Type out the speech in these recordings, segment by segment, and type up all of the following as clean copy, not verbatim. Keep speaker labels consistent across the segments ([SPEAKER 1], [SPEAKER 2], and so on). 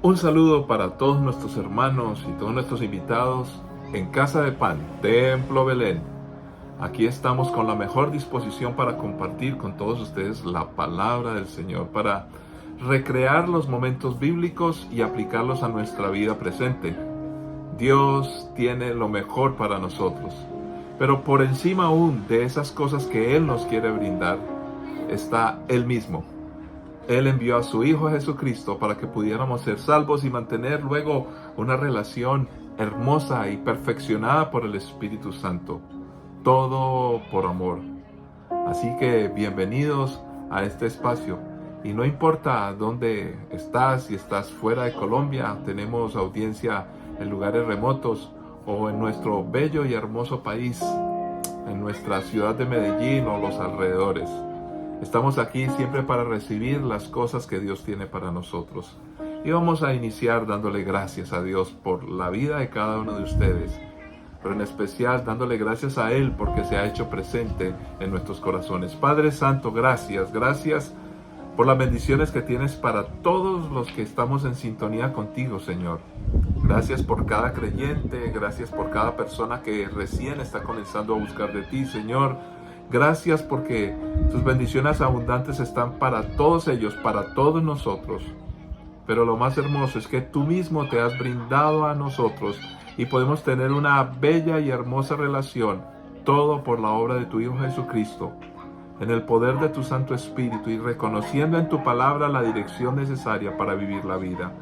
[SPEAKER 1] Un saludo para todos nuestros hermanos y todos nuestros invitados en Casa de Pan, Templo Belén. Aquí estamos con la mejor disposición para compartir con todos ustedes la palabra del Señor, para recrear los momentos bíblicos y aplicarlos a nuestra vida presente. Dios tiene lo mejor para nosotros, pero por encima aún de esas cosas que Él nos quiere brindar, está Él mismo. Él envió a su Hijo Jesucristo para que pudiéramos ser salvos y mantener luego una relación hermosa y perfeccionada por el Espíritu Santo. Todo por amor. Así que bienvenidos a este espacio. Y no importa dónde estás, si estás fuera de Colombia, tenemos audiencia en lugares remotos o en nuestro bello y hermoso país, en nuestra ciudad de Medellín o los alrededores. Estamos aquí siempre para recibir las cosas que Dios tiene para nosotros. Y vamos a iniciar dándole gracias a Dios por la vida de cada uno de ustedes, pero en especial dándole gracias a Él porque se ha hecho presente en nuestros corazones. Padre Santo, gracias por las bendiciones que tienes para todos los que estamos en sintonía contigo, Señor. Gracias por cada creyente, gracias por cada persona que recién está comenzando a buscar de ti, Señor. Gracias porque tus bendiciones abundantes están para todos ellos, para todos nosotros. Pero lo más hermoso es que tú mismo te has brindado a nosotros y podemos tener una bella y hermosa relación, todo por la obra de tu Hijo Jesucristo, en el poder de tu Santo Espíritu y reconociendo en tu palabra la dirección necesaria para vivir la vida.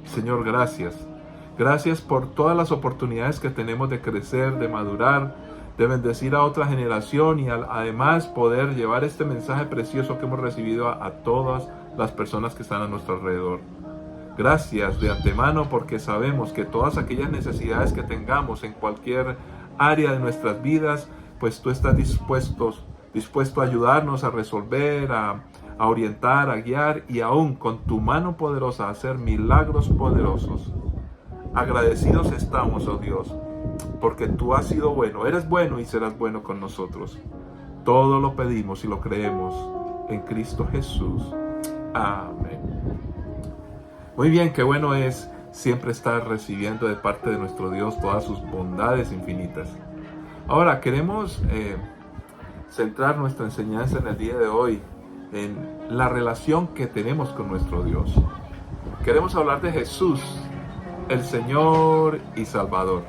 [SPEAKER 1] Señor, gracias. Gracias por todas las oportunidades que tenemos de crecer, de madurar, de bendecir a otra generación y además poder llevar este mensaje precioso que hemos recibido a todas las personas que están a nuestro alrededor. Gracias de antemano porque sabemos que todas aquellas necesidades que tengamos en cualquier área de nuestras vidas, pues tú estás dispuesto a ayudarnos a resolver, a orientar, a guiar y aún con tu mano poderosa a hacer milagros poderosos. Agradecidos estamos, oh Dios, porque tú has sido bueno, eres bueno y serás bueno con nosotros. Todo lo pedimos y lo creemos en Cristo Jesús. Amén. Muy bien, qué bueno es siempre estar recibiendo de parte de nuestro Dios todas sus bondades infinitas. Ahora queremos centrar nuestra enseñanza en el día de hoy en la relación que tenemos con nuestro Dios. Queremos hablar de Jesús, el Señor y Salvador.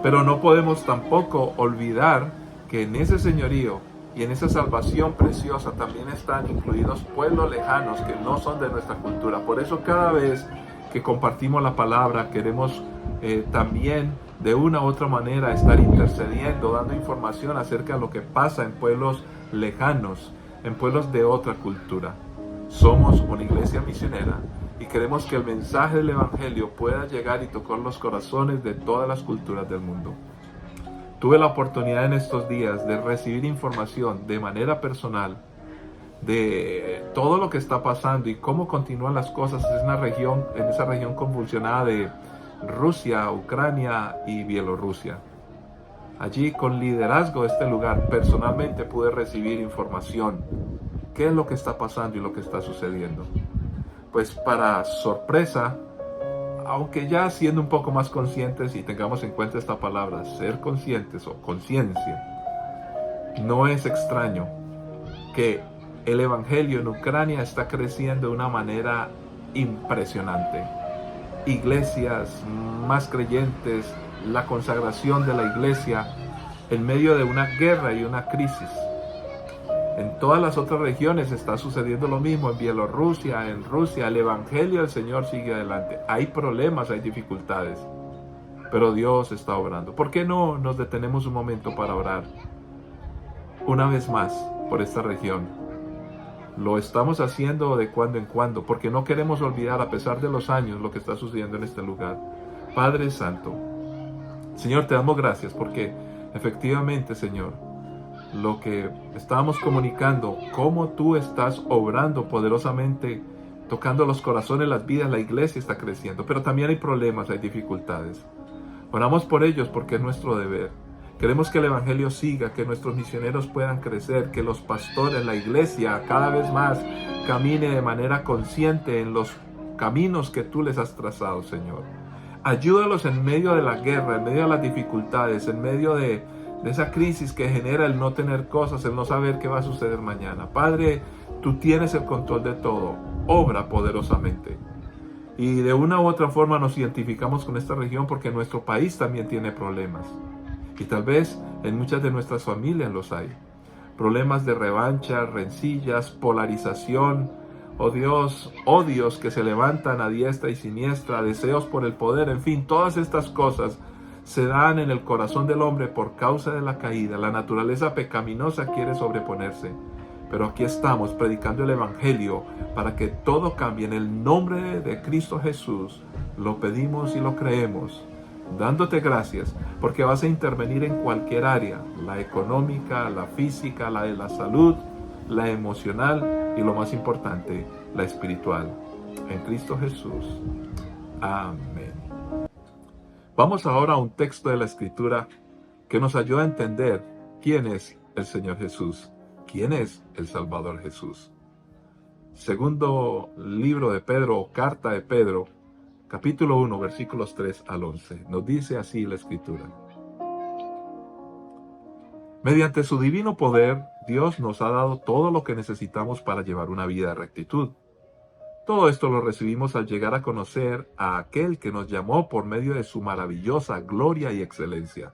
[SPEAKER 1] Pero no podemos tampoco olvidar que en ese señorío y en esa salvación preciosa también están incluidos pueblos lejanos que no son de nuestra cultura. Por eso cada vez que compartimos la palabra queremos también de una u otra manera estar intercediendo, dando información acerca de lo que pasa en pueblos lejanos, en pueblos de otra cultura. Somos una iglesia misionera y queremos que el mensaje del Evangelio pueda llegar y tocar los corazones de todas las culturas del mundo. Tuve la oportunidad en estos días de recibir información de manera personal de todo lo que está pasando y cómo continúan las cosas en esa región convulsionada de Rusia, Ucrania y Bielorrusia. Allí, con liderazgo de este lugar, personalmente pude recibir información. ¿Qué es lo que está pasando y lo que está sucediendo? Pues para sorpresa, aunque ya siendo un poco más conscientes y tengamos en cuenta esta palabra, ser conscientes o conciencia, no es extraño que el Evangelio en Ucrania está creciendo de una manera impresionante. Iglesias más creyentes, la consagración de la iglesia en medio de una guerra y una crisis. En todas las otras regiones está sucediendo lo mismo, en Bielorrusia, en Rusia, el Evangelio del Señor sigue adelante. Hay problemas, hay dificultades, pero Dios está obrando. ¿Por qué no nos detenemos un momento para orar una vez más por esta región? Lo estamos haciendo de cuando en cuando, porque no queremos olvidar, a pesar de los años, lo que está sucediendo en este lugar. Padre Santo, Señor, te damos gracias porque efectivamente, Señor, lo que estábamos comunicando, cómo tú estás obrando poderosamente, tocando los corazones, las vidas, la iglesia está creciendo, pero también hay problemas, hay dificultades. Oramos por ellos porque es nuestro deber. Queremos que el Evangelio siga, que nuestros misioneros puedan crecer, que los pastores, la iglesia cada vez más camine de manera consciente en los caminos que tú les has trazado, Señor. Ayúdalos en medio de la guerra, en medio de las dificultades, en medio de esa crisis que genera el no tener cosas, el no saber qué va a suceder mañana. Padre, tú tienes el control de todo. Obra poderosamente. Y de una u otra forma nos identificamos con esta región porque nuestro país también tiene problemas. Y tal vez en muchas de nuestras familias los hay. Problemas de revancha, rencillas, polarización, oh Dios, odios que se levantan a diestra y siniestra, deseos por el poder, en fin, todas estas cosas se dan en el corazón del hombre por causa de la caída. La naturaleza pecaminosa quiere sobreponerse. Pero aquí estamos predicando el Evangelio para que todo cambie. En el nombre de Cristo Jesús lo pedimos y lo creemos, dándote gracias porque vas a intervenir en cualquier área, la económica, la física, la de la salud, la emocional y lo más importante, la espiritual. En Cristo Jesús. Amén. Vamos ahora a un texto de la Escritura que nos ayuda a entender quién es el Señor Jesús. ¿Quién es el Salvador Jesús? Segundo libro de Pedro, o carta de Pedro, capítulo 1, versículos 3 al 11. Nos dice así la Escritura. Mediante su divino poder, Dios nos ha dado todo lo que necesitamos para llevar una vida de rectitud. Todo esto lo recibimos al llegar a conocer a aquel que nos llamó por medio de su maravillosa gloria y excelencia.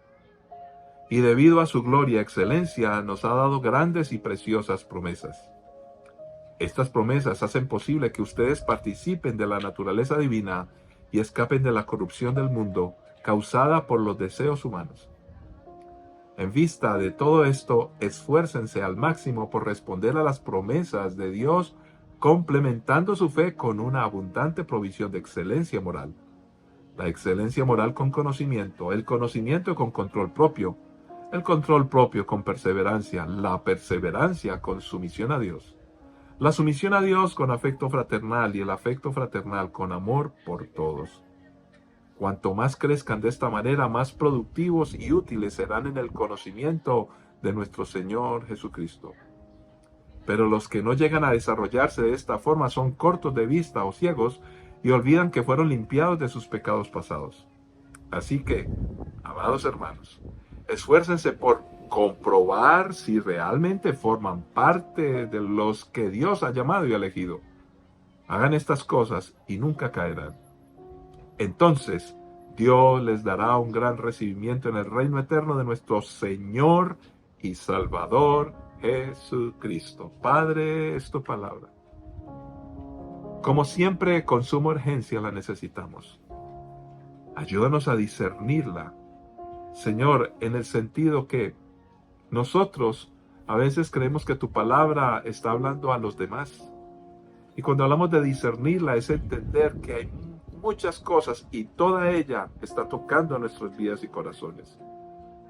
[SPEAKER 1] Y debido a su gloria y excelencia nos ha dado grandes y preciosas promesas. Estas promesas hacen posible que ustedes participen de la naturaleza divina y escapen de la corrupción del mundo causada por los deseos humanos. En vista de todo esto, esfuércense al máximo por responder a las promesas de Dios, complementando su fe con una abundante provisión de excelencia moral. La excelencia moral con conocimiento, el conocimiento con control propio, el control propio con perseverancia, la perseverancia con sumisión a Dios, la sumisión a Dios con afecto fraternal y el afecto fraternal con amor por todos. Cuanto más crezcan de esta manera, más productivos y útiles serán en el conocimiento de nuestro Señor Jesucristo. Pero los que no llegan a desarrollarse de esta forma son cortos de vista o ciegos y olvidan que fueron limpiados de sus pecados pasados. Así que, amados hermanos, esfuércense por comprobar si realmente forman parte de los que Dios ha llamado y elegido. Hagan estas cosas y nunca caerán. Entonces, Dios les dará un gran recibimiento en el reino eterno de nuestro Señor y Salvador Jesucristo. Padre, es tu palabra. Como siempre, con suma urgencia la necesitamos. Ayúdanos a discernirla, Señor, en el sentido que nosotros a veces creemos que tu palabra está hablando a los demás. Y cuando hablamos de discernirla es entender que hay muchas cosas y toda ella está tocando a nuestras vidas y corazones.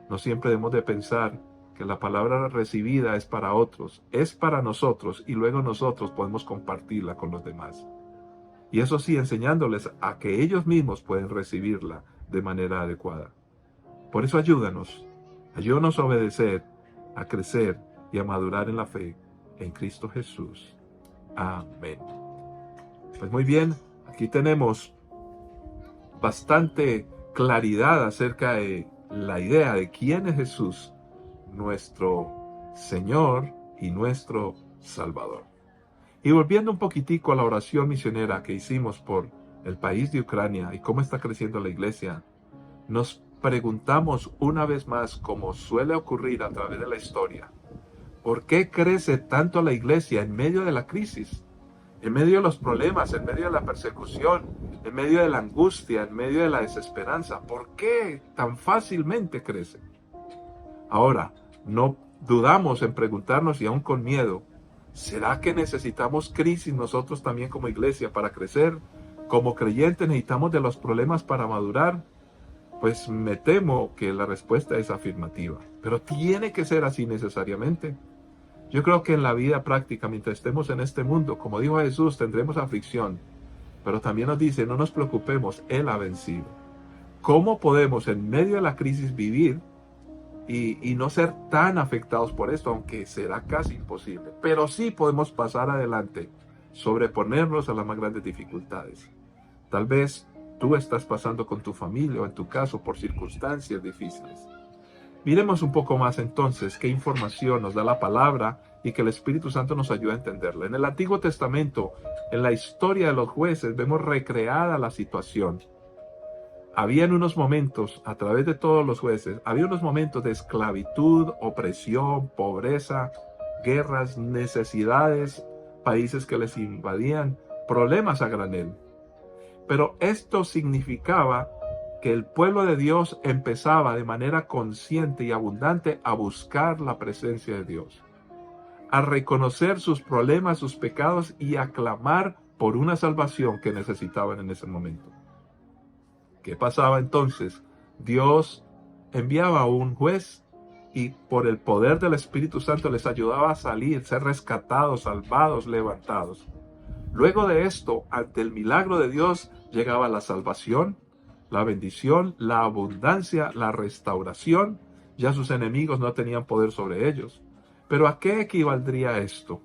[SPEAKER 1] No siempre debemos de pensar que la palabra recibida es para otros, es para nosotros y luego nosotros podemos compartirla con los demás. Y eso sí, enseñándoles a que ellos mismos pueden recibirla de manera adecuada. Por eso ayúdanos a obedecer, a crecer y a madurar en la fe en Cristo Jesús. Amén. Pues muy bien, aquí tenemos bastante claridad acerca de la idea de quién es Jesús, nuestro Señor y nuestro Salvador. Y volviendo un poquitico a la oración misionera que hicimos por el país de Ucrania y cómo está creciendo la iglesia, nos preguntamos una vez más, como suele ocurrir a través de la historia, ¿por qué crece tanto la iglesia en medio de la crisis? En medio de los problemas, en medio de la persecución, en medio de la angustia, en medio de la desesperanza. ¿Por qué tan fácilmente crece? Ahora, no dudamos en preguntarnos y aún con miedo, ¿será que necesitamos crisis nosotros también como iglesia para crecer? ¿Como creyentes necesitamos de los problemas para madurar? Pues me temo que la respuesta es afirmativa. Pero tiene que ser así necesariamente. Yo creo que en la vida práctica, mientras estemos en este mundo, como dijo Jesús, tendremos aflicción. Pero también nos dice, no nos preocupemos, Él ha vencido. ¿Cómo podemos en medio de la crisis vivir y no ser tan afectados por esto? Aunque será casi imposible. Pero sí podemos pasar adelante sobreponernos a las más grandes dificultades. Tal vez tú estás pasando con tu familia o en tu caso por circunstancias difíciles. Miremos un poco más entonces qué información nos da la palabra y que el Espíritu Santo nos ayude a entenderla. En el Antiguo Testamento, en la historia de los jueces, vemos recreada la situación. Habían unos momentos, a través de todos los jueces, había unos momentos de esclavitud, opresión, pobreza, guerras, necesidades, países que les invadían, problemas a granel. Pero esto significaba que el pueblo de Dios empezaba de manera consciente y abundante a buscar la presencia de Dios, a reconocer sus problemas, sus pecados y a clamar por una salvación que necesitaban en ese momento. ¿Qué pasaba entonces? Dios enviaba a un juez y por el poder del Espíritu Santo les ayudaba a salir, ser rescatados, salvados, levantados. Luego de esto, ante el milagro de Dios, llegaba la salvación, la bendición, la abundancia, la restauración. Ya sus enemigos no tenían poder sobre ellos. ¿Pero a qué equivaldría esto?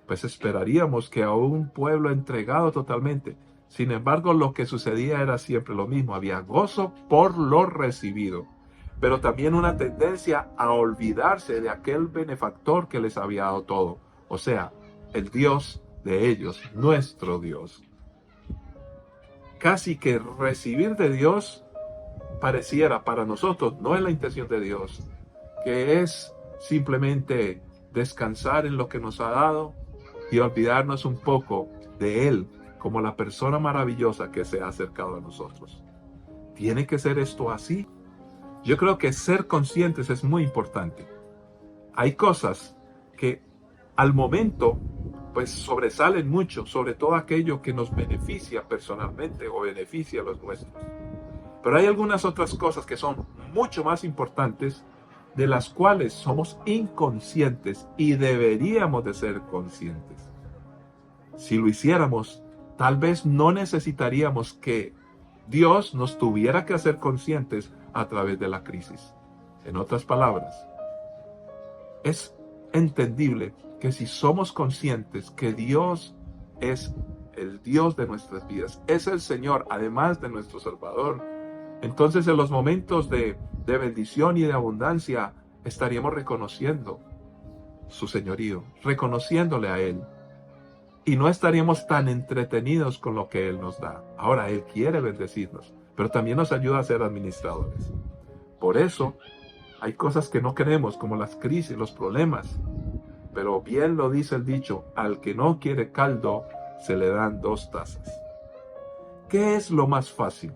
[SPEAKER 1] Pues esperaríamos que a un pueblo entregado totalmente. Sin embargo, lo que sucedía era siempre lo mismo. Había gozo por lo recibido, pero también una tendencia a olvidarse de aquel benefactor que les había dado todo. O sea, el Dios de ellos, nuestro Dios. Casi que recibir de Dios pareciera para nosotros, no es la intención de Dios, que es simplemente descansar en lo que nos ha dado y olvidarnos un poco de Él como la persona maravillosa que se ha acercado a nosotros. ¿Tiene que ser esto así? Yo creo que ser conscientes es muy importante. Hay cosas que al momento pues sobresalen mucho, sobre todo aquello que nos beneficia personalmente o beneficia a los nuestros. Pero hay algunas otras cosas que son mucho más importantes, de las cuales somos inconscientes y deberíamos de ser conscientes. Si lo hiciéramos, tal vez no necesitaríamos que Dios nos tuviera que hacer conscientes a través de la crisis. En otras palabras, es entendible que si somos conscientes que Dios es el Dios de nuestras vidas, es el Señor, además de nuestro Salvador, entonces en los momentos de bendición y de abundancia estaríamos reconociendo su señorío, reconociéndole a Él. Y no estaríamos tan entretenidos con lo que Él nos da. Ahora, Él quiere bendecirnos, pero también nos ayuda a ser administradores. Por eso, hay cosas que no queremos, como las crisis, los problemas. Pero bien lo dice el dicho, al que no quiere caldo, se le dan 2 tazas. ¿Qué es lo más fácil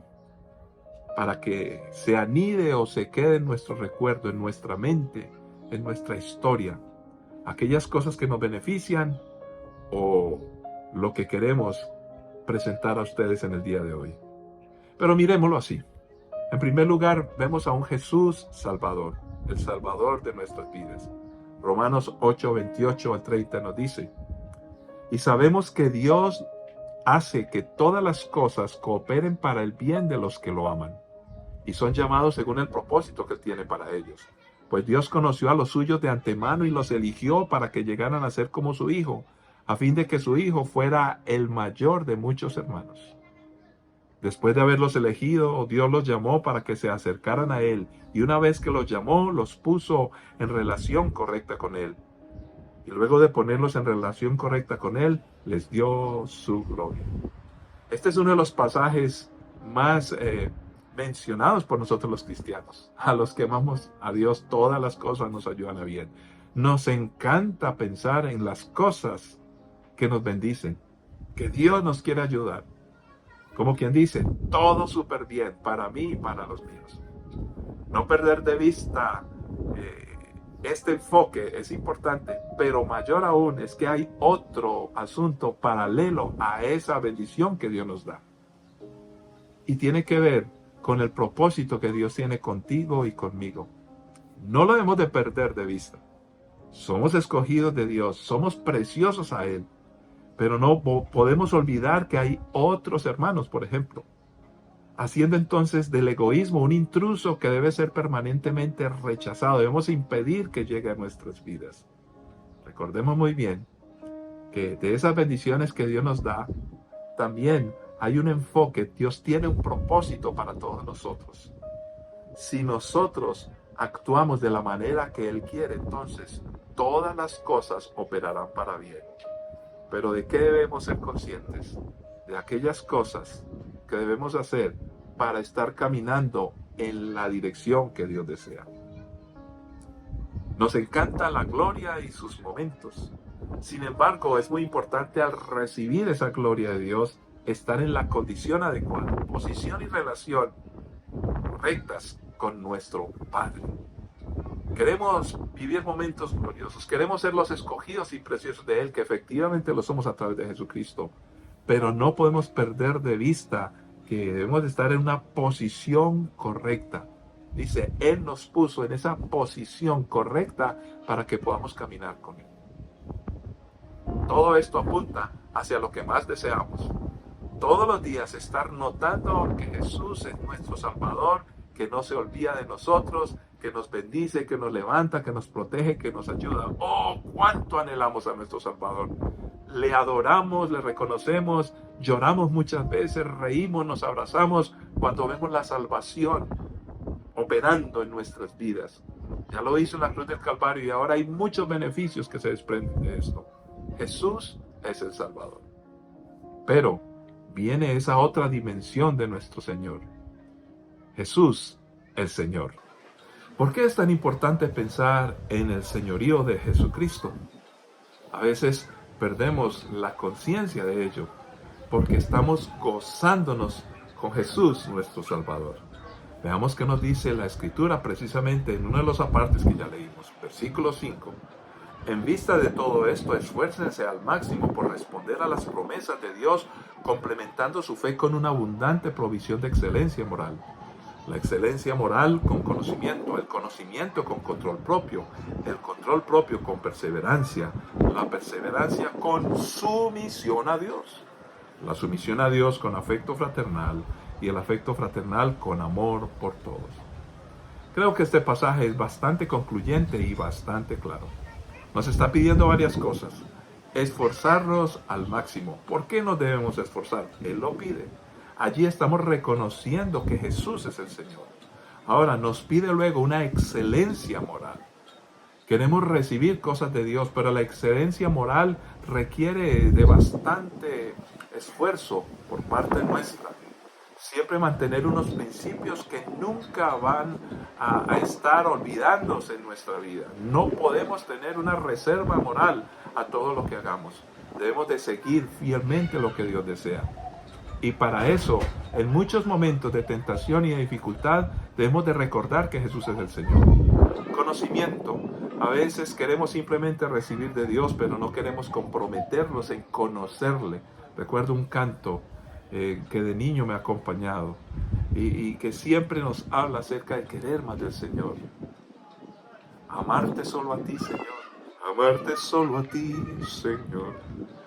[SPEAKER 1] para que se anide o se quede en nuestro recuerdo, en nuestra mente, en nuestra historia? Aquellas cosas que nos benefician o lo que queremos presentar a ustedes en el día de hoy. Pero miremoslo así. En primer lugar, vemos a un Jesús Salvador, el Salvador de nuestras vidas. Romanos 8, 28 al 30 nos dice: y sabemos que Dios hace que todas las cosas cooperen para el bien de los que lo aman, y son llamados según el propósito que Él tiene para ellos. Pues Dios conoció a los suyos de antemano y los eligió para que llegaran a ser como su Hijo, a fin de que su Hijo fuera el mayor de muchos hermanos. Después de haberlos elegido, Dios los llamó para que se acercaran a Él, y una vez que los llamó, los puso en relación correcta con Él. Y luego de ponerlos en relación correcta con Él, les dio su gloria. Este es uno de los pasajes más mencionados por nosotros los cristianos. A los que amamos a Dios, todas las cosas nos ayudan a bien. Nos encanta pensar en las cosas que nos bendicen, que Dios nos quiere ayudar. Como quien dice, todo súper bien para mí y para los míos. No perder de vista este enfoque es importante, pero mayor aún es que hay otro asunto paralelo a esa bendición que Dios nos da. Y tiene que ver con el propósito que Dios tiene contigo y conmigo. No lo debemos de perder de vista. Somos escogidos de Dios, somos preciosos a Él. Pero no podemos olvidar que hay otros hermanos, por ejemplo, haciendo entonces del egoísmo un intruso que debe ser permanentemente rechazado. Debemos impedir que llegue a nuestras vidas. Recordemos muy bien que de esas bendiciones que Dios nos da, también hay un enfoque. Dios tiene un propósito para todos nosotros. Si nosotros actuamos de la manera que Él quiere, entonces todas las cosas operarán para bien. Pero ¿de qué debemos ser conscientes? De aquellas cosas que debemos hacer para estar caminando en la dirección que Dios desea. Nos encanta la gloria y sus momentos. Sin embargo, es muy importante al recibir esa gloria de Dios, estar en la condición adecuada, posición y relación correctas con nuestro Padre. Queremos vivir momentos gloriosos, queremos ser los escogidos y preciosos de Él, que efectivamente lo somos a través de Jesucristo, pero no podemos perder de vista que debemos de estar en una posición correcta. Dice, Él nos puso en esa posición correcta para que podamos caminar con Él. Todo esto apunta hacia lo que más deseamos. Todos los días estar notando que Jesús es nuestro Salvador, que no se olvida de nosotros, que nos bendice, que nos levanta, que nos protege, que nos ayuda. ¡Oh, cuánto anhelamos a nuestro Salvador! Le adoramos, le reconocemos, lloramos muchas veces, reímos, nos abrazamos cuando vemos la salvación operando en nuestras vidas. Ya lo hizo en la cruz del Calvario y ahora hay muchos beneficios que se desprenden de esto. Jesús es el Salvador. Pero viene esa otra dimensión de nuestro Señor. Jesús, el Señor. ¿Por qué es tan importante pensar en el señorío de Jesucristo? A veces perdemos la conciencia de ello, porque estamos gozándonos con Jesús, nuestro Salvador. Veamos qué nos dice la Escritura precisamente en uno de los apartes que ya leímos, versículo 5. En vista de todo esto, esfuércense al máximo por responder a las promesas de Dios, complementando su fe con una abundante provisión de excelencia moral. La excelencia moral con conocimiento, el conocimiento con control propio, el control propio con perseverancia, la perseverancia con sumisión a Dios, la sumisión a Dios con afecto fraternal y el afecto fraternal con amor por todos. Creo que este pasaje es bastante concluyente y bastante claro. Nos está pidiendo varias cosas. Esforzarnos al máximo. ¿Por qué nos debemos esforzar? Él lo pide. Allí estamos reconociendo que Jesús es el Señor. Ahora nos pide luego una excelencia moral. Queremos recibir cosas de Dios, pero la excelencia moral requiere de bastante esfuerzo por parte nuestra. Siempre mantener unos principios que nunca van a estar olvidándose en nuestra vida. No podemos tener una reserva moral a todo lo que hagamos. Debemos de seguir fielmente lo que Dios desea. Y para eso, en muchos momentos de tentación y de dificultad, debemos de recordar que Jesús es el Señor. Conocimiento. A veces queremos simplemente recibir de Dios, pero no queremos comprometernos en conocerle. Recuerdo un canto que de niño me ha acompañado y que siempre nos habla acerca de querer más del Señor. Amarte solo a ti, Señor. Amarte solo a ti, Señor.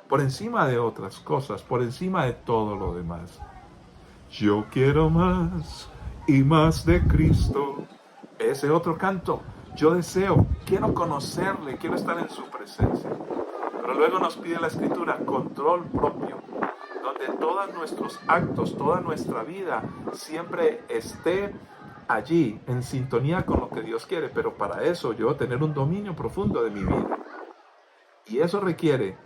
[SPEAKER 1] Por encima de otras cosas, por encima de todo lo demás. Yo quiero más y más de Cristo. Ese otro canto. Yo deseo, quiero conocerle, quiero estar en su presencia. Pero luego nos pide la Escritura control propio, donde todos nuestros actos, toda nuestra vida siempre esté allí en sintonía con lo que Dios quiere. Pero para eso yo tener un dominio profundo de mi vida. Y eso requiere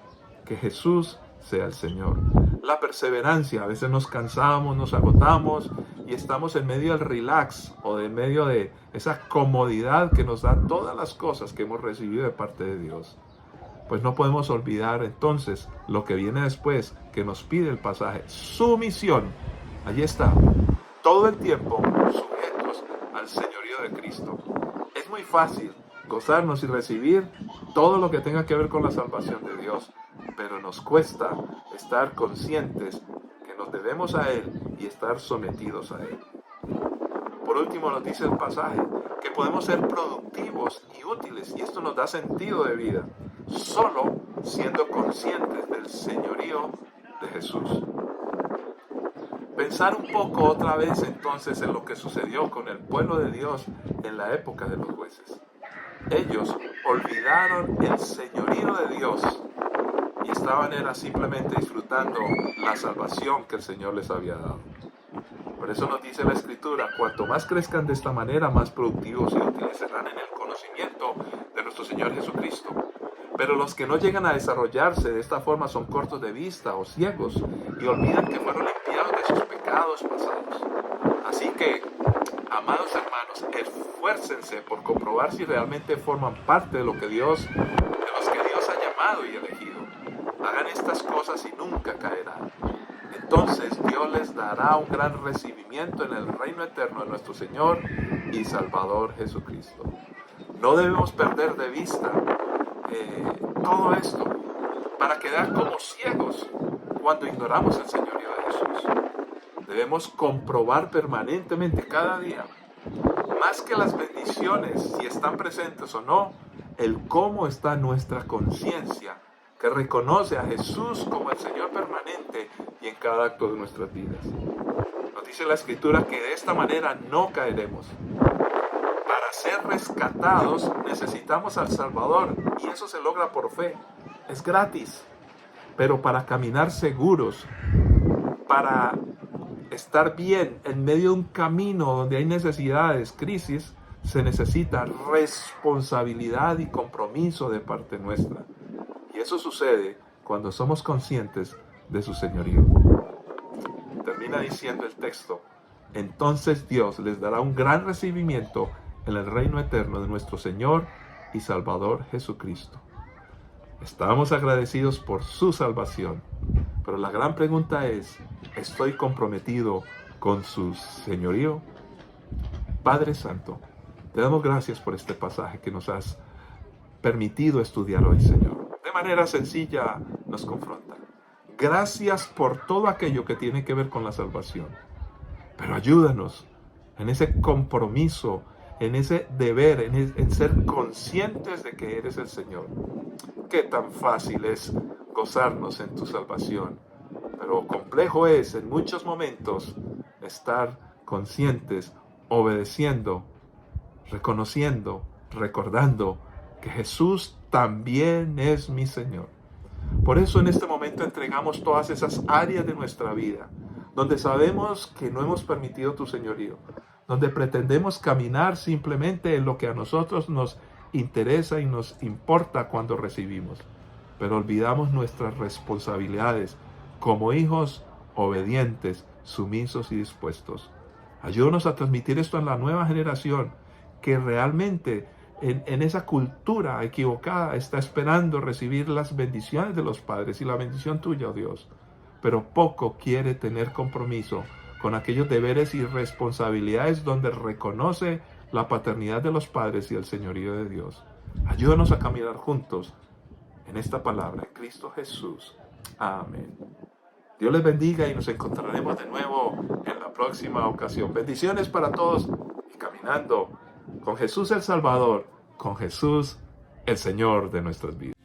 [SPEAKER 1] que Jesús sea el Señor. La perseverancia, a veces nos cansamos, nos agotamos y estamos en medio del relax o en medio de esa comodidad que nos dan todas las cosas que hemos recibido de parte de Dios. Pues no podemos olvidar entonces lo que viene después, que nos pide el pasaje, sumisión. Allí está, todo el tiempo sujetos al señorío de Cristo. Es muy fácil gozarnos y recibir todo lo que tenga que ver con la salvación de Dios, pero nos cuesta estar conscientes que nos debemos a Él y estar sometidos a Él. Por último nos dice el pasaje que podemos ser productivos y útiles, y esto nos da sentido de vida, solo siendo conscientes del señorío de Jesús. Pensar un poco otra vez entonces en lo que sucedió con el pueblo de Dios en la época de los jueces. Ellos olvidaron el señorío de Dios y estaban era simplemente disfrutando la salvación que el Señor les había dado. Por eso nos dice la Escritura, cuanto más crezcan de esta manera, más productivos y útiles serán en el conocimiento de nuestro Señor Jesucristo. Pero los que no llegan a desarrollarse de esta forma son cortos de vista o ciegos y olvidan que fueron limpiados de sus pecados pasados. Así que, amados hermanos, esfuércense por comprobar si realmente forman parte de los que Dios ha llamado y elegido. Hagan estas cosas y nunca caerán. Entonces Dios les dará un gran recibimiento en el reino eterno de nuestro Señor y Salvador Jesucristo. No debemos perder de vista todo esto para quedar como ciegos cuando ignoramos el señorío de Jesús. Debemos comprobar permanentemente cada día, más que las bendiciones, si están presentes o no, el cómo está nuestra conciencia, que reconoce a Jesús como el Señor permanente y en cada acto de nuestras vidas. Nos dice la Escritura que de esta manera no caeremos. Para ser rescatados necesitamos al Salvador y eso se logra por fe. Es gratis. Pero para caminar seguros, para estar bien en medio de un camino donde hay necesidades, crisis, se necesita responsabilidad y compromiso de parte nuestra. Y eso sucede cuando somos conscientes de su señorío. Termina diciendo el texto, entonces Dios les dará un gran recibimiento en el reino eterno de nuestro Señor y Salvador Jesucristo. Estamos agradecidos por su salvación, pero la gran pregunta es, ¿estoy comprometido con su señorío? Padre Santo, te damos gracias por este pasaje que nos has permitido estudiar hoy, Señor. De manera sencilla nos confronta. Gracias por todo aquello que tiene que ver con la salvación, pero ayúdanos en ese compromiso, en ese deber, en ser conscientes de que eres el Señor. Qué tan fácil es gozarnos en tu salvación, pero complejo es en muchos momentos estar conscientes, obedeciendo, reconociendo, recordando que Jesús también es mi Señor. Por eso en este momento entregamos todas esas áreas de nuestra vida, donde sabemos que no hemos permitido tu señorío, donde pretendemos caminar simplemente en lo que a nosotros nos interesa y nos importa cuando recibimos, pero olvidamos nuestras responsabilidades como hijos obedientes, sumisos y dispuestos. Ayúdanos a transmitir esto en la nueva generación que realmente en esa cultura equivocada está esperando recibir las bendiciones de los padres y la bendición tuya, oh Dios, pero poco quiere tener compromiso con aquellos deberes y responsabilidades donde reconoce la paternidad de los padres y el señorío de Dios. Ayúdanos a caminar juntos en esta palabra, Cristo Jesús. Amén. Dios les bendiga y nos encontraremos de nuevo en la próxima ocasión. Bendiciones para todos y caminando con Jesús el Salvador, con Jesús el Señor de nuestras vidas.